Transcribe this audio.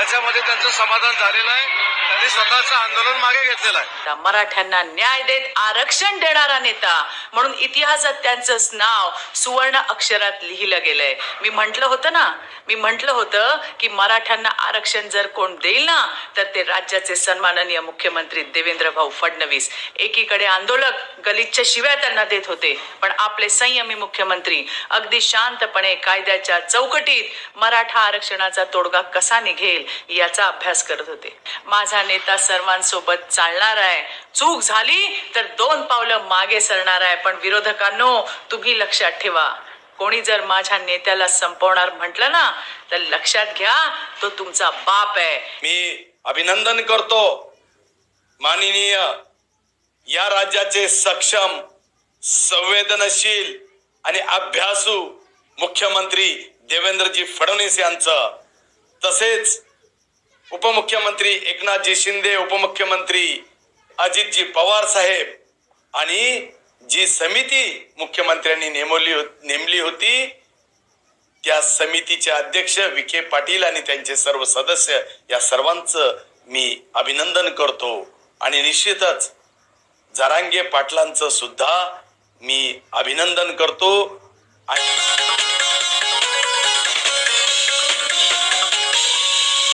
त्याच्यामध्ये त्यांचं समाधान झालेलं आहे. त्यांनी स्वतःचं आंदोलन मागे घेतलेलं आहे. मराठ्यांना न्याय देत आरक्षण देणारा नेता म्हणून इतिहासात त्यांचं नाव सुवर्ण अक्षरात लिहिलं गेलंय. मी म्हंटल होतं की मराठ्यांना आरक्षण जर कोण देईल ना तर ते राज्याचे सन्माननीय मुख्यमंत्री देवेंद्र भाऊ फडणवीस. एकीकडे आंदोलक गलिच्छ शिव्या त्यांना देत होते, पण आपले संयमी मुख्यमंत्री अगदी शांतपणे कायद्याच्या चौकटीत मराठा आरक्षणाचा तोडगा कसा निघेल याचा अभ्यास करत होते. माझा नेता सर्वांसोबत चालणार आहे, चूक झाली तर 2 पावलं मागे सरणार आहे. पण विरोधकांनो, तुम्ही लक्षात ठेवा, कोणी जर माझ्या नेत्याला संपवणार म्हटलं ना तर लक्षात घ्या, तो तुमचा बाप आहे. मी अभिनंदन करतो माननीय या राज्याचे सक्षम, संवेदनशील आणि अभ्यासू मुख्यमंत्री देवेंद्रजी फडणवीस यांचं, तसेच उपमुख्यमंत्री एकनाथजी शिंदे, उपमुख्यमंत्री अजितजी पवार साहेब आणि जी समिती मुख्यमंत्र्यांनी नेमली होती त्या समितीचे अध्यक्ष विखे पाटील आणि त्यांचे सर्व सदस्य, या सर्वांचं मी अभिनंदन करतो. आणि निश्चितच जरांगे पाटलांचं सुद्धा मी अभिनंदन करतो.